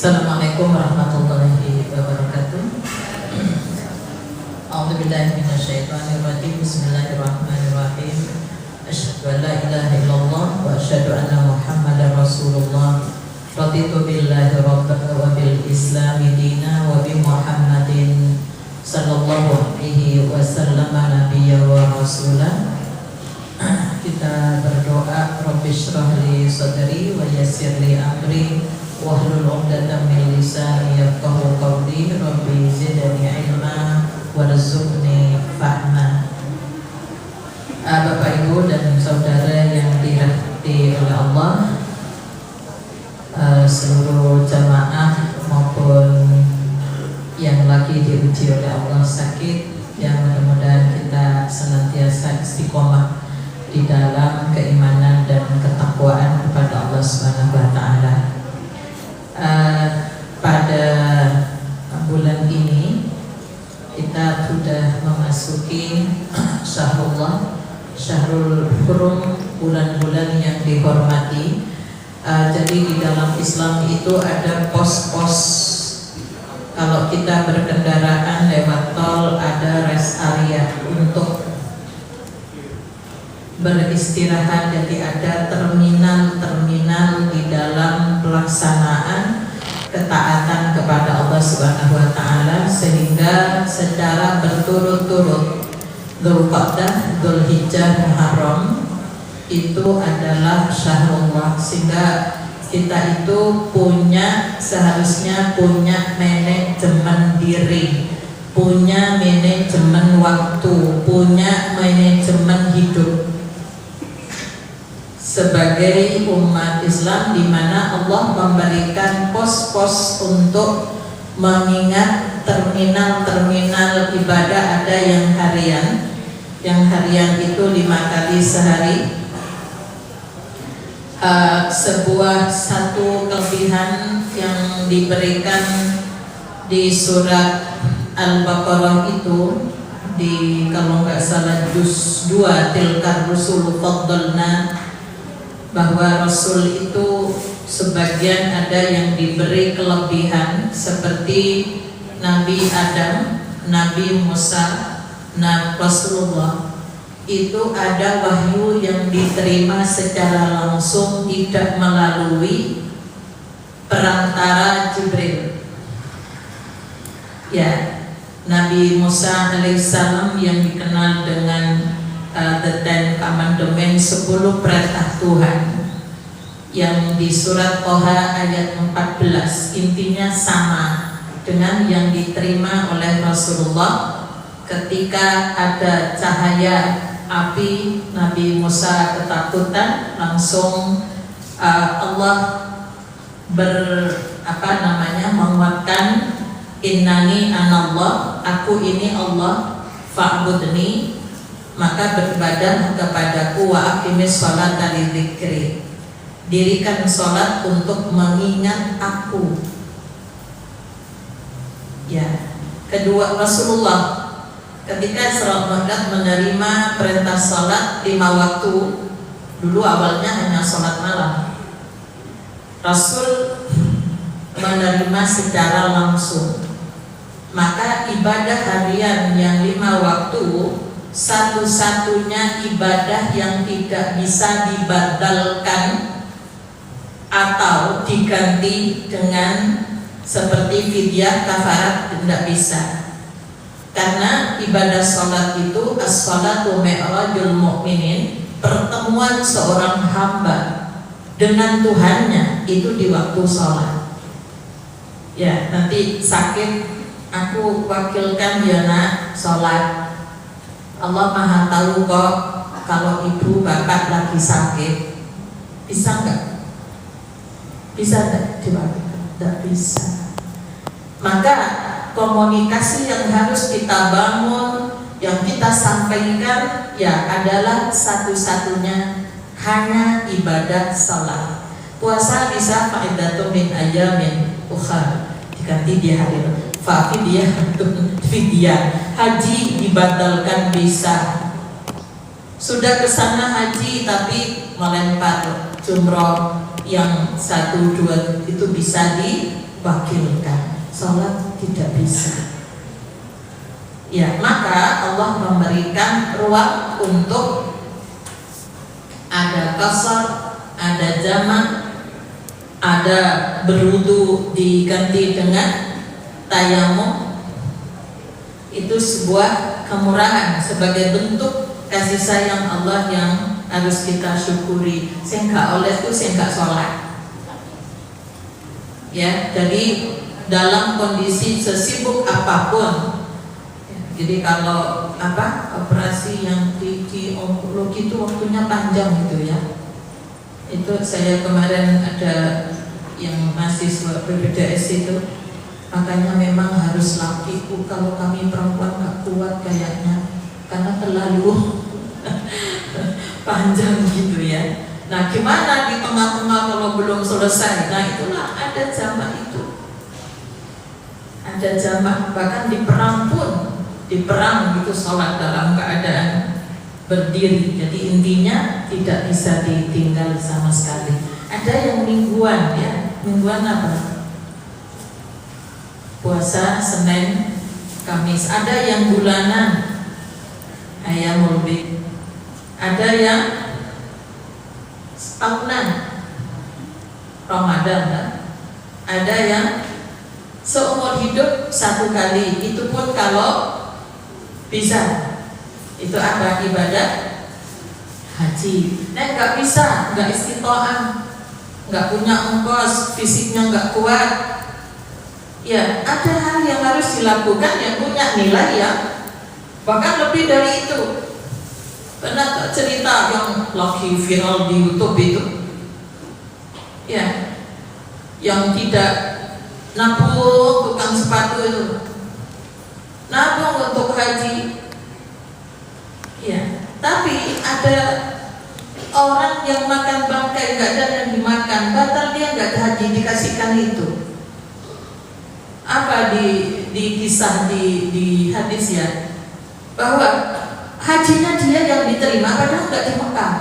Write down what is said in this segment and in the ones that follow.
Assalamualaikum warahmatullahi wabarakatuh. A'udzubillahi minasyaitonirrajim. Bismillahirrahmanirrahim. Asyhadu an la ilaha illallah wa asyhadu anna Muhammadar Rasulullah. Raditu billahi rabban wa bil islami dina wa bi Muhammadin sallallahu alaihi wasallam nabiyya wa rasulah. Kita berdoa, Rabbi shrah li sadri wa yassir li amri wahlul 'uqdatam min lisani yafqahu qawli. Rabbi zidni ilma warzuqni fahma. Bapak Ibu dan saudara yang dirahmati oleh Allah, seluruh jamaah maupun yang lagi diuji oleh Allah sakit, yang mudah-mudahan kita senantiasa istiqomah di dalam keimanan dan ketakwaan kepada Allah Subhanahu wa taala. Pada bulan ini kita sudah memasuki Syahrul Hurum, bulan-bulan yang dihormati. Jadi di dalam Islam itu ada pos-pos. Kalau kita berkendaraan lewat tol, ada rest area untuk beristirahat. Jadi ada terminal-terminal di dalam pelaksanaan ketaatan kepada Allah Subhanahu wa taala, sehingga secara berturut-turut Dzulqa'dah, Dzulhijjah, Muharram itu adalah syahrullah, sehingga kita itu seharusnya punya manajemen diri, punya manajemen waktu, punya manajemen hidup sebagai umat Islam, di mana Allah memberikan pos-pos untuk mengingat terminal-terminal ibadah. Ada yang harian itu 5 kali sehari. Satu kelebihan yang diberikan di surat Al-Baqarah itu, di kalau nggak salah juz 2, tilkar rusul faddalna, bahwa Rasul itu sebagian ada yang diberi kelebihan seperti Nabi Adam, Nabi Musa, Nabi Rasulullah. Itu ada wahyu yang diterima secara langsung, tidak melalui perantara Jibril. Ya, Nabi Musa alaihissalam yang dikenal dengan the Ten Commandments, 10 perintah Tuhan, yang di surat Toha ayat 14, intinya sama dengan yang diterima oleh Rasulullah. Ketika ada cahaya api, Nabi Musa ketakutan, langsung Allah menguatkan, innani anallah, aku ini Allah, fa'budni, maka beribadah kepadaku, wa aqimis sholata lidzikri, dirikan sholat untuk mengingat aku. Ya, kedua, Rasulullah ketika Rasulullah menerima perintah sholat 5 waktu, dulu awalnya hanya sholat malam, Rasul menerima secara langsung. Maka ibadah harian yang 5 waktu, satu-satunya ibadah yang tidak bisa dibadalkan atau diganti dengan seperti fidyah, kafarat, tidak bisa. Karena ibadah sholat itu as-sholatu mi'rajul mu'minin, pertemuan seorang hamba dengan Tuhannya itu di waktu sholat. Ya, nanti sakit, aku wakilkan ya nak sholat. Allah Maha tahu kok kalau ibu bapak lagi sakit. Bisa enggak? Bisa enggak diwakilkan? Enggak bisa. Maka komunikasi yang harus kita bangun, yang kita sampaikan, ya adalah satu-satunya hanya ibadah salat. Puasa bisa fa'idatun min ayamin ukhar, diganti di hari fidyah. Haji dibatalkan bisa. Sudah kesana haji tapi melempar jumroh yang 1, 2 itu bisa wakilkan, sholat tidak bisa. Ya, maka Allah memberikan ruang untuk ada qasar, ada jamak, ada berwudu diganti dengan tayamum. Itu sebuah kemurahan sebagai bentuk kasih sayang Allah yang harus kita syukuri. Saya nggak oleh itu, saya nggak sholat. Ya, jadi dalam kondisi sesibuk apapun. Jadi kalau operasi yang di onkologi itu waktunya panjang gitu ya. Itu saya kemarin ada yang mahasiswa PPDS itu, makanya memang harus laki. Kalau kami perempuan nggak kuat kayaknya karena terlalu panjang gitu ya. Nah, gimana di tengah-tengah kalau belum selesai? Nah, itulah ada jamak itu. Ada jamak, bahkan di perang pun, di perang itu sholat dalam keadaan berdiri. Jadi intinya tidak bisa ditinggal sama sekali. Ada yang mingguan ya. Mingguan apa? Puasa Senin, Kamis. Ada yang bulanan, Ayyamul Bid. Ada yang tahunan, Ramadan kan? Ada yang seumur hidup satu kali. Itu pun kalau bisa. Itu apa? Ibadah haji. Nah, nggak bisa, nggak istiqoah, nggak punya ongkos, fisiknya nggak kuat. Ya, ada hal yang harus dilakukan yang punya nilai ya, bahkan lebih dari itu. Pernah cerita yang lagi viral di YouTube itu, ya, yang tidak nabung tukang sepatu itu, nabung untuk haji. Ya, tapi ada orang yang makan bangkai, nggak ada yang dimakan, batal dia nggak haji, dikasihkan itu. Apa di kisah di hadis ya, bahwa hajinya dia yang diterima padahal nggak di Mekah.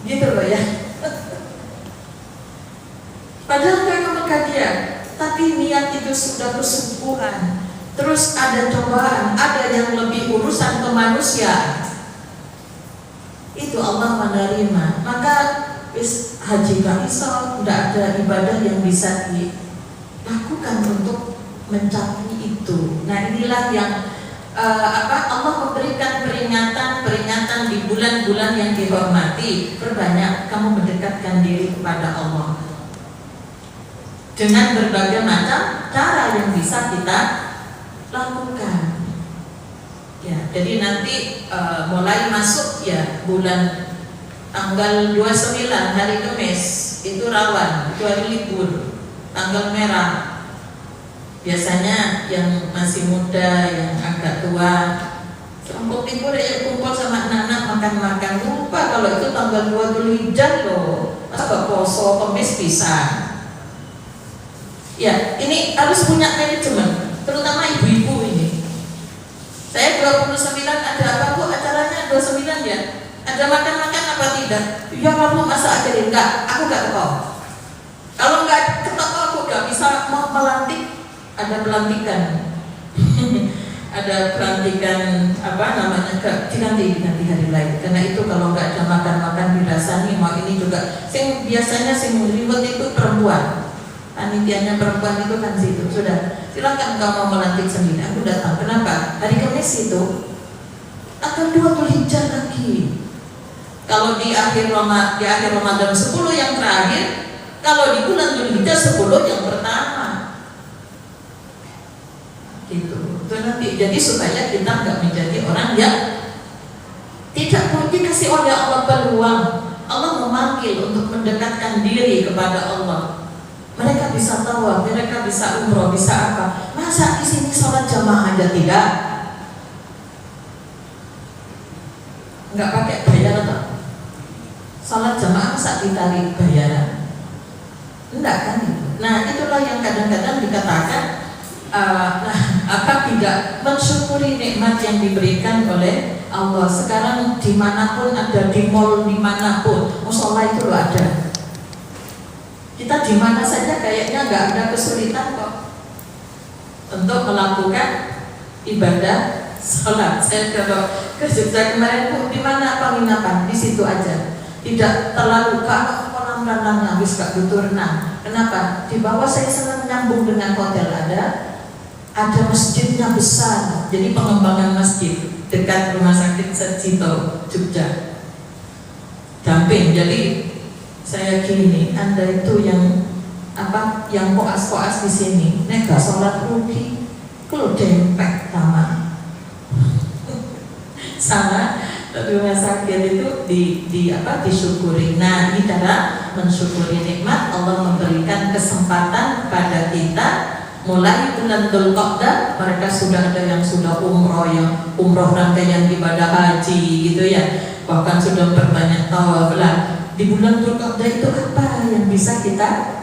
Gitu loh ya. Padahal nggak ke Mekah dia, tapi niat itu sudah kesungguhan. Terus ada cobaan, ada yang lebih urusan kemanusiaan. Itu Allah menerima. Maka haji gak bisa, tidak ada ibadah yang bisa dilakukan untuk mencapai itu. Nah, inilah yang Allah memberikan peringatan di bulan-bulan yang dihormati. Perbanyak kamu mendekatkan diri kepada Allah dengan berbagai macam cara yang bisa kita lakukan. Ya, jadi nanti mulai masuk ya bulan tanggal 29 hari Kamis itu rawan, itu hari libur, tanggal merah. Biasanya yang masih muda, yang agak tua, sempet libur ya kumpul sama anak-anak makan-makan. Lupa kalau itu tanggal 2 Dzulhijjah loh. Masa gak poso Kamis bisa? Ya, ini harus punya manajemen, terutama ibu-ibu ini. Saya 29 ada apa Bu? Acaranya 29 ya? Ada makan-makan apa tidak? Ya kamu masa ajarin? Enggak, aku enggak tahu. Kalau enggak ketemu aku enggak bisa melantik. Ada pelantikan. Ada pelantikan apa namanya? Diganti hari lain. Karena itu kalau enggak ada makan-makan dirasani mau ini juga. Biasanya sing ribet itu perempuan. Panitianya perempuan itu kan situ. Sudah, silakan kamu melantik sendiri. Aku datang. Kenapa? Hari Kamis itu akan 2 Dzulhijjah lagi. Kalau di akhir Ramadan 10 yang terakhir, kalau di bulan Dzulhijjah 10 yang pertama. Gitu. Itu nanti jadi supaya kita nggak menjadi orang yang tidak mau dikasih oleh Allah peluang. Allah memanggil untuk mendekatkan diri kepada Allah. Mereka bisa tawaf, mereka bisa umroh, bisa apa? Masa di sini sholat jamaah aja tidak? Nggak pakai bayar atau? Sholat jamaah masa ditarik bayaran? Enggak kan itu. Nah, itulah yang kadang-kadang dikatakan tidak mensyukuri nikmat yang diberikan oleh Allah. Sekarang dimanapun ada, di mall dimanapun, musola itu loh ada. Kita di mana saja kayaknya nggak ada kesulitan kok untuk melakukan ibadah sholat. Saya kalau ke Jogja kemarin pun di mana penginapan, di situ aja. Tidak terlalu ke kolam renangnya, habis gak butuh renang. Kenapa? Di bawah saya senang nyambung dengan hotel, ada masjidnya besar. Jadi pengembangan masjid dekat rumah sakit Sarjito Jogja. Damping. Jadi saya gini, Anda itu yang koas-koas di sini, nek gak sholat rugi, kalau dempet sama rumah sakit itu disyukuri. Nah, ini cara mensyukuri nikmat. Allah memberikan kesempatan pada kita mulai bulan Dzulqa'dah. Mereka sudah ada yang sudah umroh rangkaian ibadah haji gitu ya, bahkan sudah berbanyak tawaf lah. Di bulan Dzulqa'dah itu apa yang bisa kita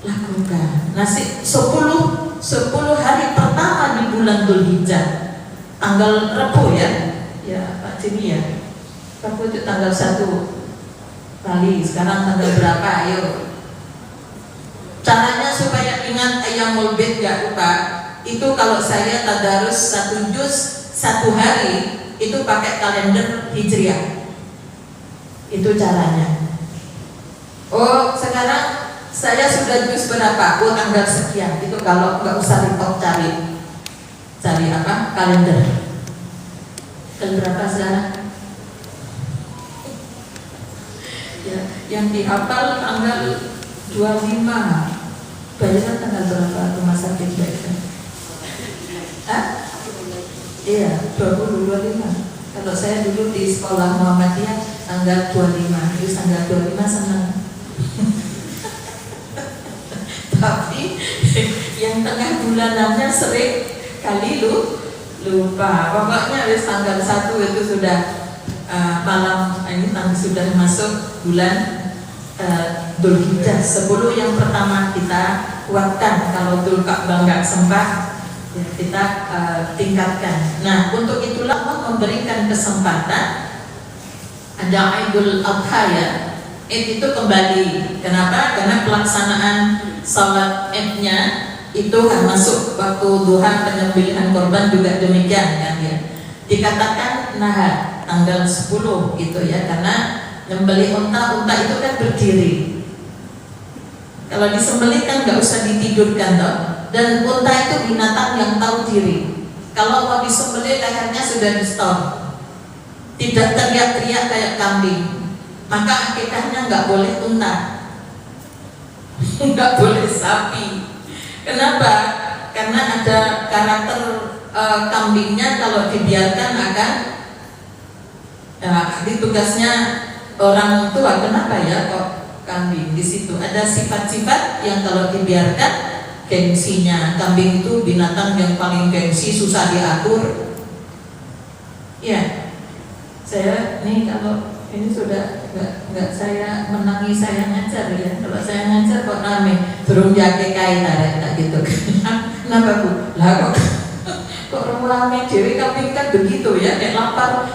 lakukan? 10 hari pertama di bulan Dzulhijjah, tanggal Rabu ya Pak Jimmy ya, Rabu itu tanggal 1 kali. Sekarang tanggal berapa? Ayo, caranya supaya ingat Ayyamul Bid gak lupa. Itu kalau saya tadarus 1 juz 1 hari itu pakai kalender Hijriah. Itu caranya. Oh, sekarang saya sudah juz berapa? Oh, tanggal sekian. Itu kalau nggak usah repot cari kalender. Dan berapa sekarang? Ya, yang dihafal tanggal 25. Bayarnya tanggal berapa rumah sakit baiknya? Iya, 25. Kalau saya dulu di sekolah Muhammadiyah tanggal 25. Terus tanggal 25 senang. Tapi yang tengah bulanannya sering kali lupa. Pokoknya wis tanggal 1 itu sudah malam ini sudah masuk bulan Dzulhijjah. 10 yang pertama kita kuatkan. Kalau Dzulqa'dah nggak sempat ya kita tingkatkan. Nah, untuk itulah Allah memberikan kesempatan ada Idul Adha ya. Id itu kembali. Kenapa? Karena pelaksanaan salat Id-nya itu kan masuk waktu duha, penyembelihan korban juga demikian kan ya. Dikatakan nahar tanggal 10 gitu ya, karena nyembelih unta itu kan berdiri. Kalau disembelih kan nggak usah ditidurkan toh. Dan unta itu binatang yang tahu diri. Kalau mau disembelih lehernya sudah di stop, tidak teriak-teriak kayak kambing. Maka akikahnya nggak boleh unta, nggak boleh sapi. Kenapa? Karena ada karakter kambingnya kalau dibiarkan akan di tugasnya orang tua. Kenapa ya kok kambing? Di situ ada sifat-sifat yang kalau dibiarkan gengsinya. Kambing itu binatang yang paling gengsi, susah diatur. Ya, saya nih kalau ini sudah nggak saya menangi, saya ngajar ya. Kalau saya ngajar kok rame, turun jake kain tak gitu. Kenapa Bu? Lah kok rame dewi kambing kan begitu ya, kayak lapar.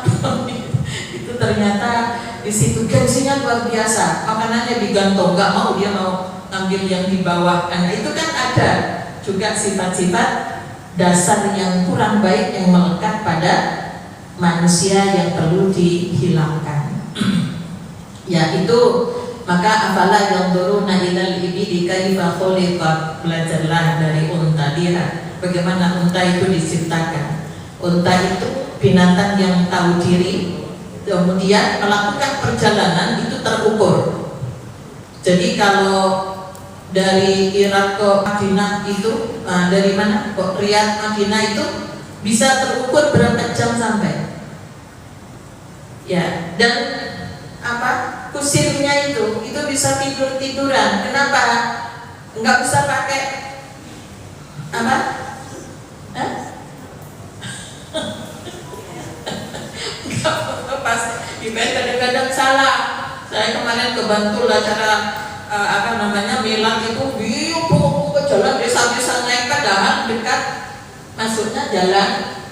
Itu ternyata di situ gengsinya luar biasa. Makanannya digantung, nggak mau, dia mau ambil yang di bawah. Nah, itu kan ada juga sifat-sifat dasar yang kurang baik yang melekat pada manusia yang perlu dihilangkan. Ya itu, maka afala yanzuruna ilal ibili kaifa khuliqat, belajarlah dari unta. Lihat bagaimana unta itu diciptakan. Unta itu binatang yang tahu diri, kemudian melakukan perjalanan itu terukur. Jadi kalau dari Irak ke Madinah itu dari mana? Kok Riyadh Madinah itu bisa terukur berapa jam sampai? Ya, dan kusirnya itu bisa tiduran. Kenapa? Enggak bisa pakai enggak pas kadang-kadang salah. Saya kemarin ke Bantul acara Milan itu ke jalan desa-desa naik, padahal dekat masuknya jalan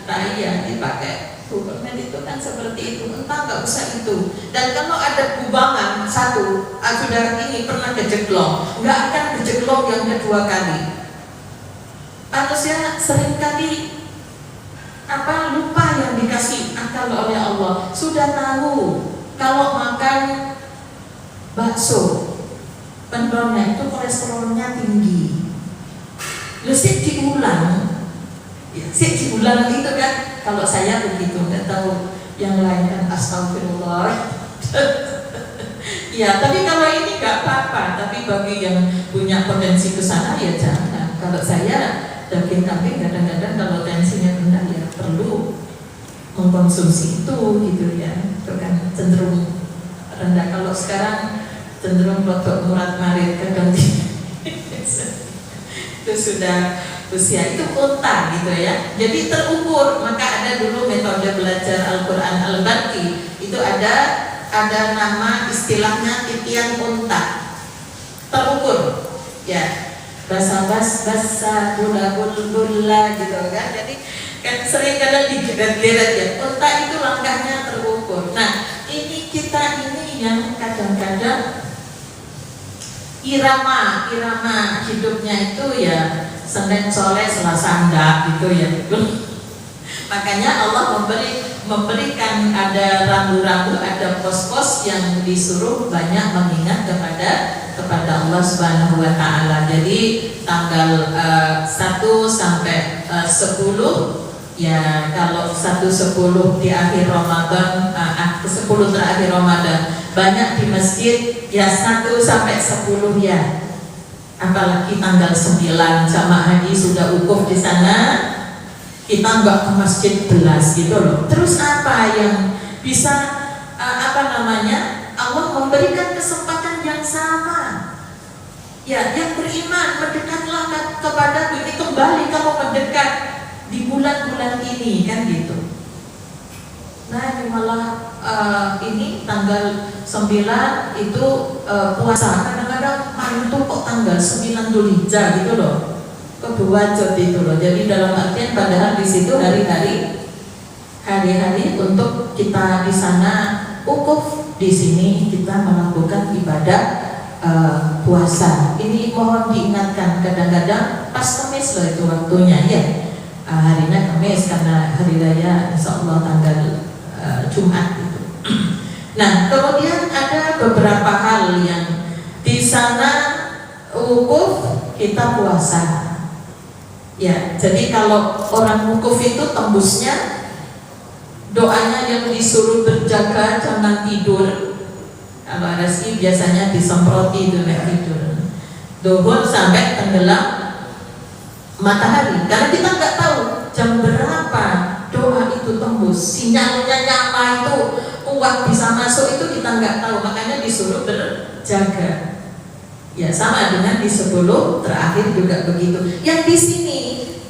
raya dipakai permen itu kan seperti itu, entah nggak usah itu. Dan kalau ada kubangan satu, sudah ini pernah kejeglong, nggak akan kejeglong yang kedua kali. Manusia seringkali lupa yang dikasih akal oleh Allah. Sudah tahu kalau makan bakso pendonnya itu kolesterolnya tinggi, lu diulang, diulang itu kan. Kalau saya begitu, nggak tahu yang lain kan, astagfirullah. Ya, tapi kalau ini nggak apa-apa. Tapi bagi yang punya potensi ke sana ya jangan. Kalau saya daging kambing kadang-kadang kalau tensinya rendah ya perlu mengkonsumsi itu gitu ya. Itu kan cenderung rendah. Kalau sekarang cenderung rodok murad marid kadang itu sudah usia, itu unta gitu ya. Jadi terukur. Maka ada dulu metode belajar Al-Quran Al-Baqi, itu ada nama istilahnya titian unta, terukur ya, basa gula gitu kan. Jadi kan sering kadang digeret-geret ya, unta itu langkahnya terukur. Nah ini kita ini yang kadang-kadang irama hidupnya itu ya Senin Soleh Selasa enggak gitu ya. Makanya Allah memberikan ada rambu-rambu, ada pos-pos yang disuruh banyak mengingat kepada Allah Subhanahu wa taala. Jadi tanggal 1 sampai 10 ya, kalau 1-10 di akhir Ramadan, 10 terakhir Ramadan banyak di masjid ya, 1 sampai 10 ya. Apalagi tanggal 9 jamaah haji sudah wukuf di sana, kita nggak ke masjid belas gitu loh. Terus apa yang bisa Allah memberikan kesempatan yang sama ya, yang beriman mendekatlah kepada ini, kembali kamu mendekat di bulan-bulan ini kan gitu. Nah ini malah ini tanggal 9 itu puasa, kadang-kadang main tuh kok tanggal 9 Dzulhijjah gitu loh, kebuwajot itu loh. Jadi dalam artian padahal di situ hari-hari untuk kita di sana wukuf, di sini kita melakukan ibadah puasa. Ini mohon diingatkan, kadang-kadang pas Kamis loh itu waktunya ya, harinya Kamis karena hari raya insya Allah tanggal Jumat gitu. Nah kemudian ada beberapa hal yang di sana wukuf kita puasa ya. Jadi kalau orang wukuf itu tembusnya doanya yang disuruh berjaga jangan tidur. Kalau ada sih biasanya disemproti itu tidur dohor sampai tenggelam matahari, karena kita nggak tahu jam berapa doa itu tembus, sinyalnya nyala itu kuat bisa masuk, itu kita nggak tahu. Makanya disuruh berjaga ya, sama dengan di 10 terakhir juga begitu. Yang di sini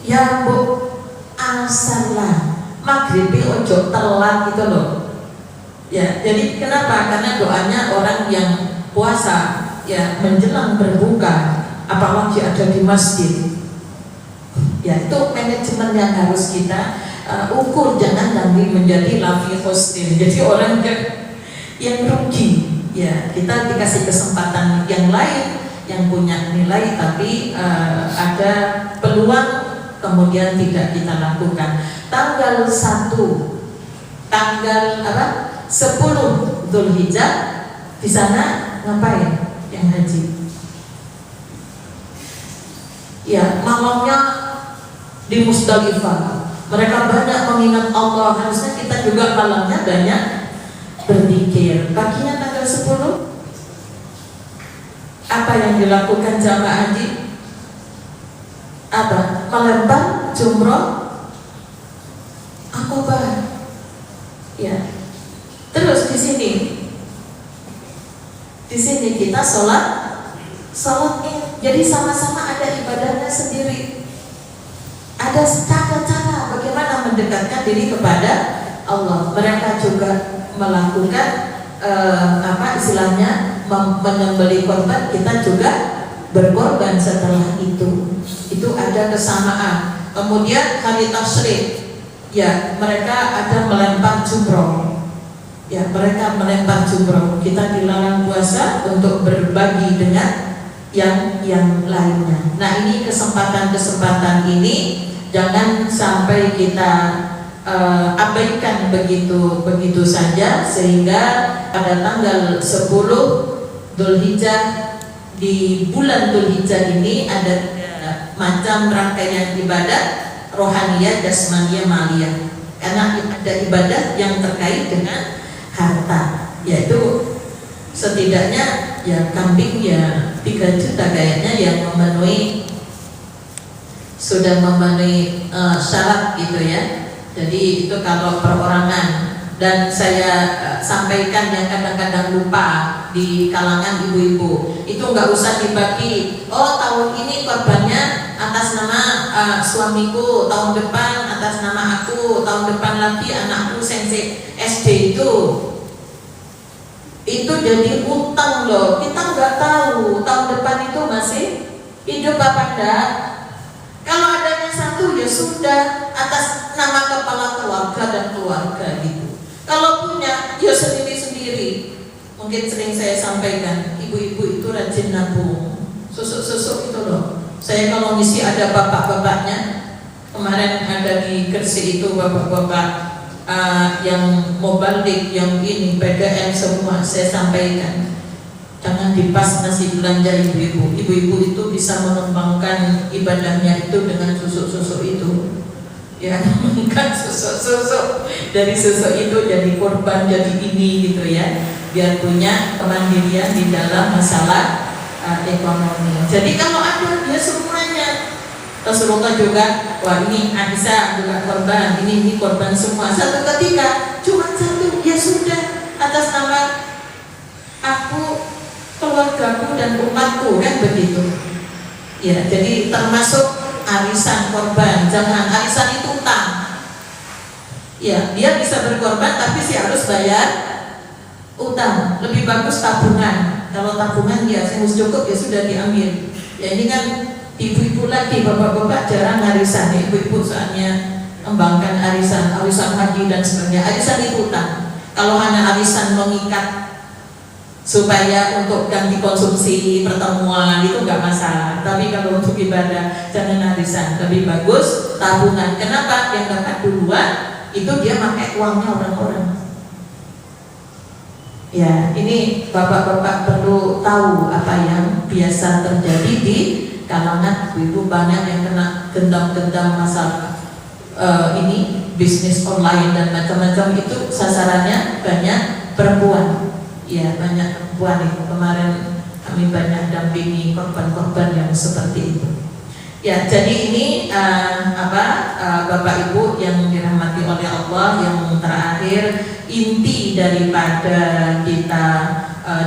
ya bu, asar lah maghribi ojo telat gitu loh ya. Jadi kenapa? Karena doanya orang yang puasa ya menjelang berbuka, apalagi ada di masjid ya, itu manajemen yang harus kita ukur, jangan nanti menjadi lafi hostin, jadi orang yang rugi ya. Kita dikasih kesempatan yang lain yang punya nilai, tapi ada peluang kemudian tidak kita lakukan. Tanggal 1, tanggal 10 Dzulhijjah di sana ngapain yang haji? Ya malamnya di Musdalifah, mereka banyak mengingat Allah. Harusnya kita juga malamnya banyak berzikir. Paginya tanggal 10 apa yang dilakukan jamaah haji? Apa? Melempar jumroh Aqabah. Ya. Terus di sini kita sholat Id. Jadi sama-sama ada ibadahnya sendiri. Ada cara-cara bagaimana mendekatkan diri kepada Allah. Mereka juga melakukan istilahnya menyembelih korban, kita juga berkorban setelah itu. Itu ada kesamaan. Kemudian hari tasyrik ya mereka ada melempar jumroh. Ya, mereka melempar jumroh. Kita dilarang puasa untuk berbagi dengan yang lainnya. Nah, ini kesempatan ini jangan sampai kita abaikan begitu saja, sehingga pada tanggal 10 Dzulhijjah, di bulan Dzulhijjah ini ada macam rangkaian ibadah rohaniyah, jasmaniyah, maliyah. Karena ada ibadah yang terkait dengan harta, yaitu setidaknya ya kambing ya 3 juta kayaknya yang sudah memenuhi syarat gitu ya. Jadi itu kalau perorangan. Dan saya sampaikan yang kadang-kadang lupa di kalangan ibu-ibu, itu nggak usah dibagi. Oh, tahun ini korbannya atas nama suamiku, tahun depan atas nama aku, tahun depan lagi anakku sensi SD. Itu jadi utang loh. Kita nggak tahu tahun depan itu masih hidup apa enggak. Kalau adanya satu ya sudah, atas nama kepala keluarga dan keluarga gitu. Kalau punya ya sendiri-sendiri. Mungkin sering saya sampaikan, ibu-ibu itu rajin nabung. Susuk-susuk itu loh. Saya kalau ngisi ada bapak-bapaknya. Kemarin ada di Gresik itu bapak-bapak yang mubalik, yang ini PDM semua saya sampaikan. Jangan dipas nasi belanja ibu-ibu. Ibu-ibu itu bisa mengembangkan ibadahnya itu dengan susuk-susuk itu. Ya, kan susuk-susuk, dari susuk itu jadi korban, jadi ini gitu ya, biar punya kemandirian di dalam masalah ekonomi. Jadi kalau ada dia semuanya. Rasulullah juga, wah ini Aisyah juga korban, ini korban semua. Satu ketika cuma satu, ya sudah, atas nama aku, keluargaku dan umatku, kan begitu. Ya, jadi termasuk arisan korban. Jangan, arisan itu utang. Ya, dia bisa berkorban tapi sih harus bayar utang. Lebih bagus tabungan. Kalau tabungan ya harus cukup, ya sudah diambil. Ya ini kan ibu-ibu lagi, bapak-bapak jarang arisan. Ibu-ibu soalnya kembangkan arisan haji dan sebagainya. Arisan itu utang. Kalau hanya arisan mengikat supaya untuk ganti konsumsi pertemuan itu nggak masalah. Tapi kalau untuk ibadah jangan arisan, lebih bagus tabungan. Kenapa? Yang dapat duluan itu dia pakai uangnya orang-orang. Ya, ini bapak-bapak perlu tahu apa yang biasa terjadi di kalangan ibu. Banyak yang kena gendam-gendam masalah ini bisnis online dan macam-macam. Itu sasarannya banyak perempuan. Ya, banyak perempuan itu. Kemarin kami banyak dampingi korban-korban yang seperti itu. Ya, jadi ini Bapak Ibu yang dirahmati oleh Allah, yang terakhir inti daripada kita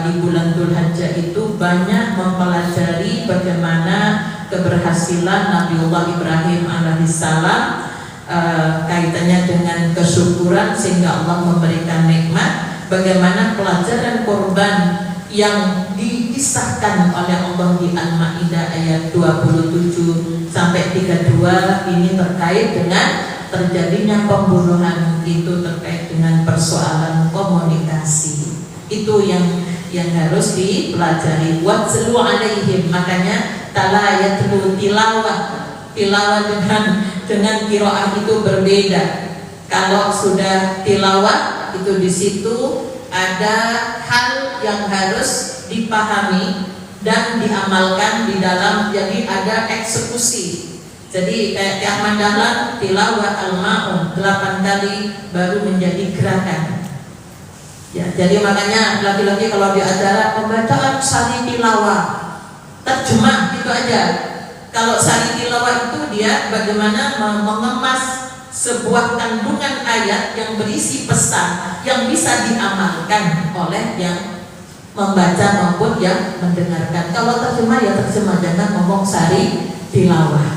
di bulan Dzulhijjah itu banyak mempelajari bagaimana keberhasilan Nabiullah Ibrahim alaihissalam kaitannya dengan kesyukuran sehingga Allah memberikan nikmat. Bagaimana pelajaran korban yang dikisahkan oleh Allah di Al-Maidah ayat 27 sampai 32 ini terkait dengan terjadinya pembunuhan, itu terkait dengan persoalan komunikasi. Itu yang harus dipelajari. Watslu alaihim, makanya talayatlu tilawah dengan qiraah itu berbeda. Kalau sudah tilawah itu di situ ada hal yang harus dipahami dan diamalkan di dalam, jadi ada eksekusi. Jadi kayak Ahmad Dahlan tilawah al-ma'un 8 kali baru menjadi gerakan. Ya, jadi makanya lagi-lagi kalau di acara pembacaan sari tilawah, terjemah itu aja. Kalau sari tilawah itu dia bagaimana mengemas sebuah kandungan ayat yang berisi pesan yang bisa diamalkan oleh yang membaca maupun yang mendengarkan. Kalau terjemah ya terjemah, jangan ngomong sari tilawah.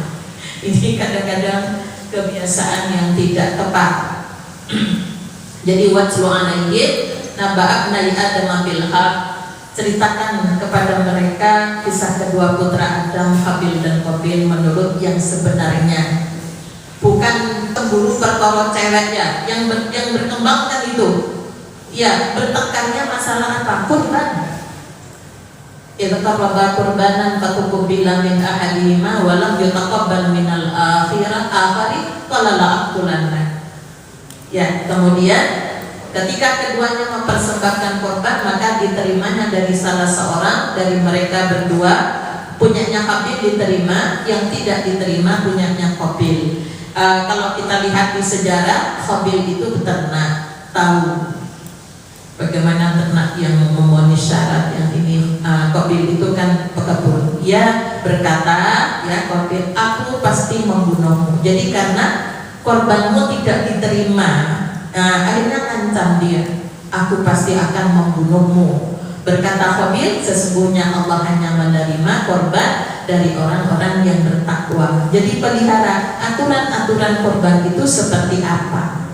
Ini kadang-kadang kebiasaan yang tidak tepat. Jadi watslu alaihim naba'at Adam bil haq, ceritakan kepada mereka kisah kedua putra Adam, Habil dan Qabil menurut yang sebenarnya. Bukan cemburu perkara cewek ya, yang berkembang kan itu. Ya, bertengkarnya masalah apa? Kurban. Idza qarraba qurbanan fatuqbila min ahadihima wa lam yutaqabbal minal akhari qala la aqtulanna. Ya, kemudian ketika keduanya mempersembahkan korban, maka diterimanya dari salah seorang dari mereka berdua. Punyanya Habil diterima, yang tidak diterima punyanya Qabil. Kalau kita lihat di sejarah, Qabil itu peternak, tahu bagaimana ternak yang memenuhi syarat yang ini. Qabil itu kan pekebun. Ia berkata, ya Qabil, aku pasti membunuhmu. Jadi karena korbanmu tidak diterima, akhirnya ngancam dia, aku pasti akan membunuhmu. Berkata Qabil, sesungguhnya Allah hanya menerima korban dari orang-orang yang bertakwa. Jadi pelihara aturan-aturan korban itu seperti apa.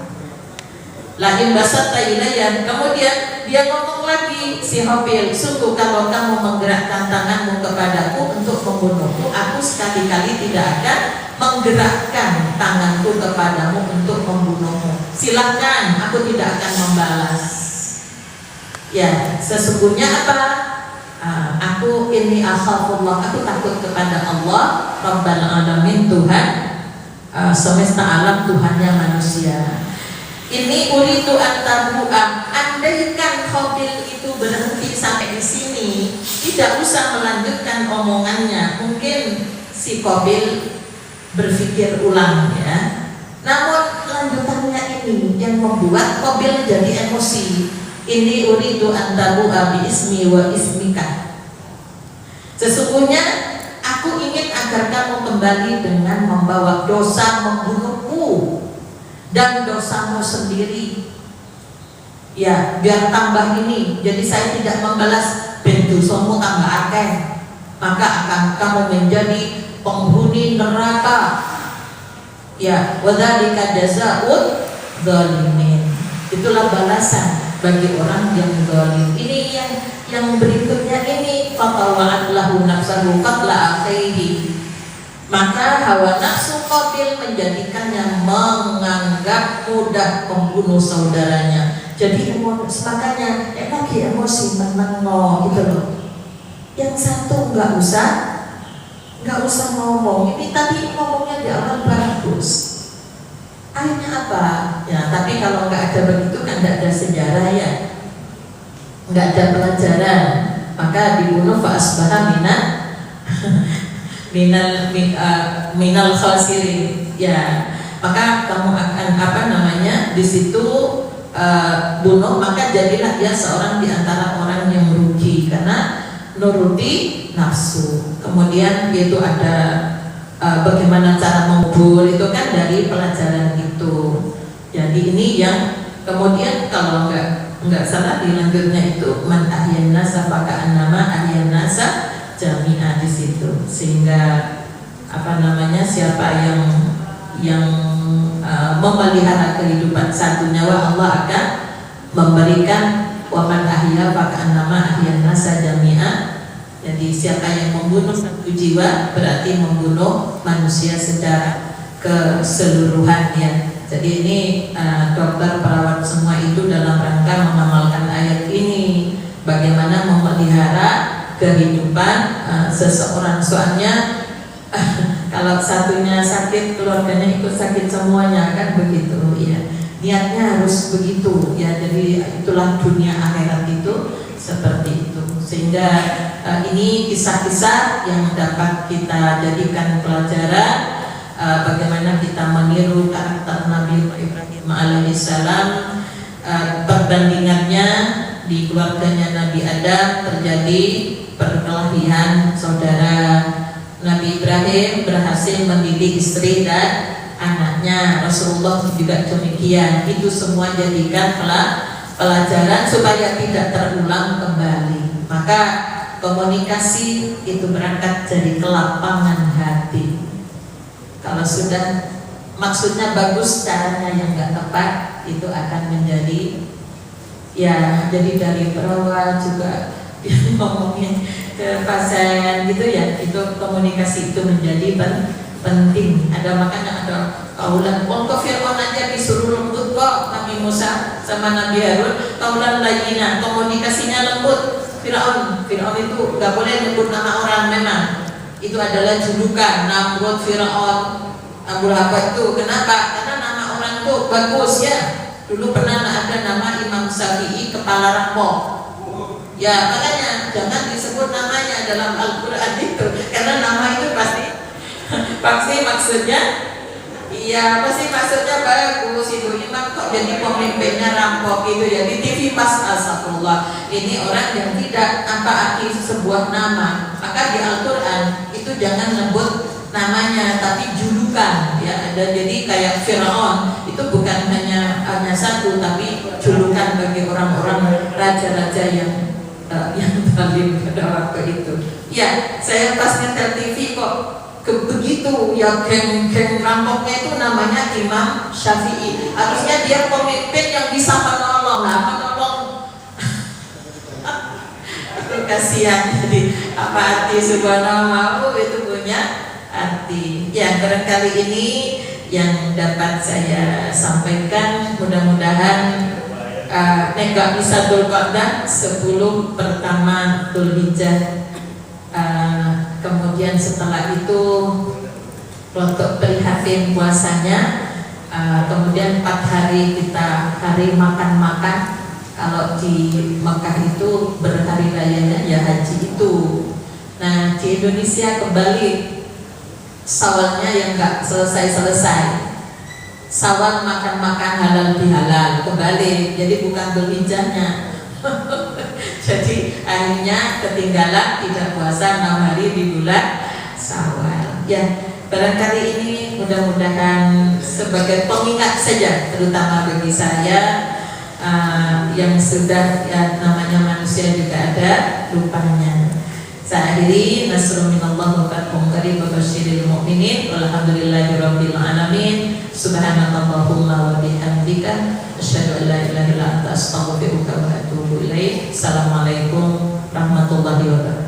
Lain basata ilayan. Kemudian dia ngomong lagi, si Qabil, sungguh kalau kamu menggerakkan tanganmu kepadaku untuk membunuhku, aku sekali-kali tidak akan menggerakkan tanganku kepadamu untuk membunuhmu. Silakan, aku tidak akan membalas. Ya, sesungguhnya apa? Aku ini akhafullah, aku takut kepada Allah Rabbal Alamin, Tuhan semesta alam, Tuhannya manusia. Ini uridu antabu'ah. Andaikan Qabil itu berhenti sampai di sini, tidak usah melanjutkan omongannya, mungkin si Qabil berpikir ulang ya. Namun lanjutannya ini yang membuat Qabil jadi emosi. Ini uridu antabu'a bi ismi wa ismika. Sesungguhnya aku ingin agar kamu kembali dengan membawa dosa membunuhku dan dosamu sendiri. Ya, biar tambah ini. Jadi saya tidak membalas ben dosamu tambah akeh, maka akan kamu menjadi penghuni neraka. Ya, wadzalika jazaa'ul dzalimin. Itulah balasan bagi orang yang zalim. Ini yang berikutnya ini, fatawa'at lahu nafsahu qatla akhihi. Maka hawa nafsu Qabil menjadikannya menganggap mudah membunuh saudaranya. Jadi makanya lagi emosi menengok gitu loh. Yang satu nggak usah ngomong. Ini tadi ngomongnya di awal bagus. Akhirnya apa? Ya, tapi kalau nggak ada begitu kan nggak ada sejarah ya, nggak ada pelajaran. Maka dibunuh fa'asbaha minal khasirin. Ya, maka kamu akan di situ bunuh, maka jadilah dia seorang di antara orang yang merugi karena nuruti nafsu. Kemudian itu ada bagaimana cara mengubur, itu kan dari pelajaran itu. Jadi ini yang kemudian kalau nggak salah dilanjutnya itu man ahyan nasa faka'annama ahyan nasa jami'a di situ. Sehingga siapa yang memelihara kehidupan satu nyawa, Allah akan memberikan wa man ahya faka'annama ahyan nasa jami'a. Jadi siapa yang membunuh satu jiwa berarti membunuh manusia secara keseluruhan ya. Jadi ini dokter, perawat semua itu dalam rangka mengamalkan ayat ini, bagaimana memelihara kehidupan seseorang. Soalnya kalau satunya sakit, keluarganya ikut sakit semuanya, kan begitu ya. Niatnya harus begitu ya. Jadi itulah dunia akhirat itu seperti itu. Sehingga ini kisah-kisah yang dapat kita jadikan pelajaran, bagaimana kita meniru karakter Nabi Ibrahim alaihissalam. Perbandingannya di keluarganya Nabi Adam terjadi perkelahian saudara. Nabi Ibrahim berhasil mendidik istri dan anaknya, Rasulullah juga demikian. Itu semua jadikan pelajaran supaya tidak terulang kembali. Maka komunikasi itu berangkat dari kelapangan hati. Kalau sudah maksudnya bagus, caranya yang nggak tepat, itu akan menjadi ya, jadi dari perawat juga ngomongin ke pasien gitu ya, itu komunikasi itu menjadi penting. Ada makanya ada kaulan. Kok Fir'aun aja disuruh lembut kok Nabi Musa sama Nabi Harun, kaulan layyina, komunikasinya lembut. Fir'aun itu nggak boleh nyebut nama orang memang. Itu adalah julukan Namrud, Fir'aun, Abu Lahab itu. Kenapa? Karena nama orang itu bagus ya. Dulu pernah ada nama Imam Syafi'i kepala rampok. Ya makanya jangan disebut namanya dalam Al-Quran itu, karena nama itu pasti maksudnya, iya pasti maksudnya bagus itu. Imam kok jadi pemimpinnya rampok gitu ya di TV pas, astagfirullah. Ini orang yang tidak apa arti sebuah nama. Maka di Al-Quran itu jangan nyebut namanya tapi julukan ya. Ada jadi kayak Fir'aun itu bukan hanya satu tapi julukan bagi orang-orang raja-raja yang zalim pada waktu itu. Ya, saya pas nyetel TV kok begitu ya, geng rampoknya itu namanya Imam Syafi'i. Harusnya dia pemimpin yang bisa menolong. Nah, menolong itu kasihan. Jadi apa arti sebuah nama? Itu punya arti. Ya, barangkali ini yang dapat saya sampaikan. Mudah-mudahan nggak bisa Dzulqa'dah 10 pertama Dzulhijjah. Kemudian setelah itu untuk prihatin puasanya, kemudian 4 hari kita hari makan-makan. Kalau di Mekah itu berhari rayanya ya haji itu. Nah di Indonesia kembali Syawalnya yang nggak selesai. Syawal makan-makan halal bihalal kembali, jadi bukan Dzulhijjahnya. Jadi akhirnya ketinggalan tidak puasa 6 hari di bulan Syawal. Ya, barangkali ini mudah-mudahan sebagai pengingat saja, terutama bagi saya yang sudah ya, namanya manusia juga ada lupanya. Saya akhiri, nasrun minallah wa fathun qarib wa basyiril mu'minin walhamdulillahirabbil alamin. Subhanakallahumma wa bihamdika asyhadu an la ilaha illa anta astaghfiruka wa atubu ilaik. Assalamualaikum warahmatullahi wabarakatuh.